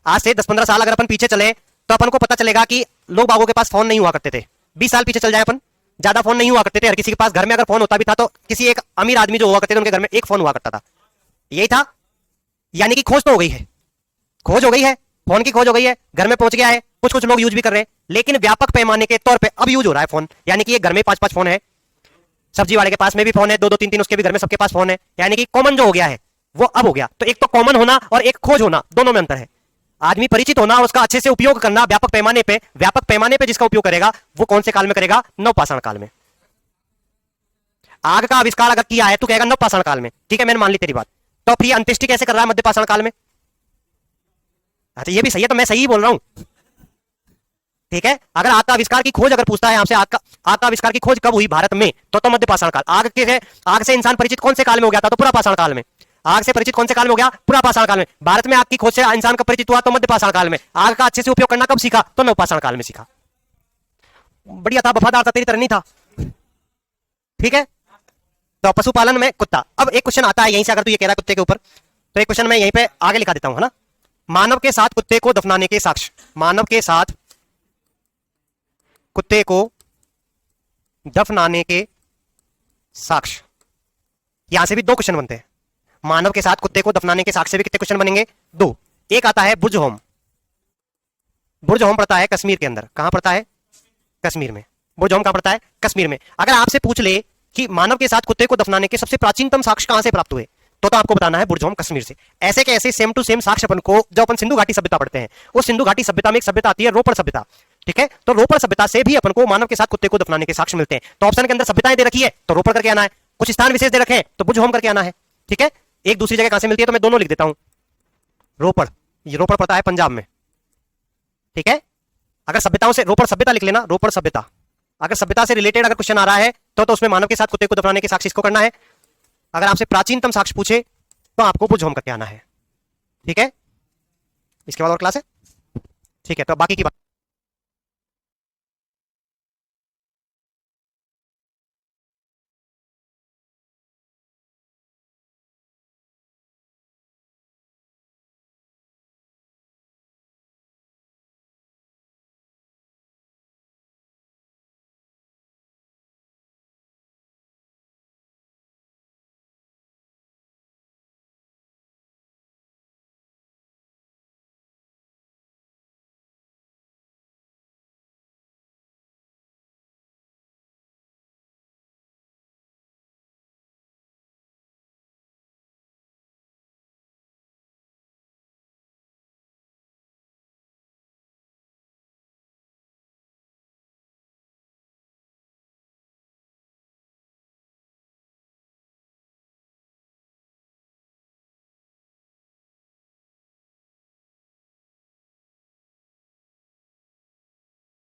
आज से 10-15 साल अगर अपन पीछे चले तो अपन को पता चलेगा कि लोग बागों के पास फोन नहीं हुआ करते थे। 20 साल पीछे चल जाए अपन, ज्यादा फोन नहीं हुआ करते थे। हर किसी के पास घर में अगर फोन होता भी था तो किसी एक अमीर आदमी जो हुआ करते थे उनके घर में एक फोन हुआ करता था। यही था। यानी कि खोज तो हो गई है, खोज हो गई है, फोन की खोज हो गई है, घर में पहुंच गया है, कुछ कुछ लोग यूज भी कर रहे हैं। लेकिन व्यापक पैमाने के तौर पे अब यूज हो रहा है फोन। यानी कि एक घर में 5-5 फोन है, सब्जी वाले के पास में भी फोन है, 2-2 3-3 उसके भी घर में सबके पास फोन है। यानी कि कॉमन जो हो गया है वो अब हो गया। तो एक तो कॉमन होना और एक खोज होना, दोनों में अंतर है। आदमी परिचित होना और उसका अच्छे से उपयोग करना व्यापक पैमाने पे, व्यापक पैमाने पे जिसका उपयोग करेगा वो कौन से काल में करेगा? नव पाषाण काल में। आग का आविष्कार अगर किया है तो कहेगा नव पाषाण काल में। ठीक है, मैंने मान ली तेरी बात। तो फिर अंत्येष्टि कैसे कर रहा है मध्य पाषाण काल में? अच्छा ये भी सही है, तो मैं सही ही बोल रहा हूं। ठीक है, अगर आग का आविष्कार की खोज अगर पूछता है आपसे, आग का आविष्कार की खोज कब हुई भारत में, तो मध्य पाषाण काल। आग से इंसान परिचित कौन से काल में हो गया था? तो पूरा पाषाण काल में। आग से परिचित कौन से काल में हो गया? पूरा पाषाण काल में। भारत में आग की खोज से इंसान का परिचित हुआ तो मध्य पाषाण काल में। आग का अच्छे से उपयोग करना कब सीखा? तो नव पाषाण काल में सीखा। बढ़िया था, वफादार था, तेरी तरह नहीं था। ठीक है, तो पशुपालन में कुत्ता। अब एक क्वेश्चन आता है यहीं से, अगर तू ये कह रहा है कुत्ते के ऊपर, तो एक क्वेश्चन मैं यहीं पे आगे लिखा देता हूं, है ना? मानव के साथ कुत्ते को दफनाने के साक्ष्य। मानव के साथ कुत्ते को दफनाने के साक्ष्य। यहां से भी 2 क्वेश्चन बनते हैं। मानव के साथ कुत्ते को दफनाने के साक्ष्य से भी कितने क्वेश्चन बनेंगे? 2। एक आता है बुर्ज होम। बुर्ज होम पड़ता है कश्मीर के अंदर। कहां पड़ता है? कश्मीर में। बुर्ज होम कहां पड़ता है? कश्मीर में। अगर आपसे पूछ ले कि मानव के साथ कुत्ते को दफनाने के सबसे प्राचीनतम साक्ष्य कहां से प्राप्त हुए, तो आपको बताना है बुर्ज होम कश्मीर से। ऐसे के ऐसे सेम टू सेम साक्ष्य अपन को, जो अपन सिंधु घाटी सभ्यता पढ़ते हैं, उस सिंधु घाटी सभ्यता में एक सभ्यता आती है रोपड़ सभ्यता। ठीक है, तो रोपड़ सभ्यता से भी अपन को मानव के साथ कुत्ते को दफनाने के साक्ष्य मिलते हैं। तो ऑप्शन के अंदर सभ्यताएं दे रखी है तो रोपड़ करके आना है, कुछ स्थान विशेष दे रखे हैं तो बुर्ज होम करके आना है। ठीक है, एक दूसरी जगह कहां से मिलती है तो मैं दोनों लिख देता हूं। रोपड़, ये रोपड़ पड़ता है पंजाब में। ठीक है, अगर सभ्यताओं से रोपड़ सभ्यता लिख लेना, रोपड़ सभ्यता। अगर सभ्यता से रिलेटेड अगर क्वेश्चन आ रहा है तो उसमें मानव के साथ कुत्ते को दफनाने के साक्ष्य इसको करना है। अगर आपसे प्राचीनतम साक्ष्य पूछे तो आपको बुर्ज होम करके आना है। ठीक है, इसके बाद और क्लास है? ठीक है, तो बाकी की बात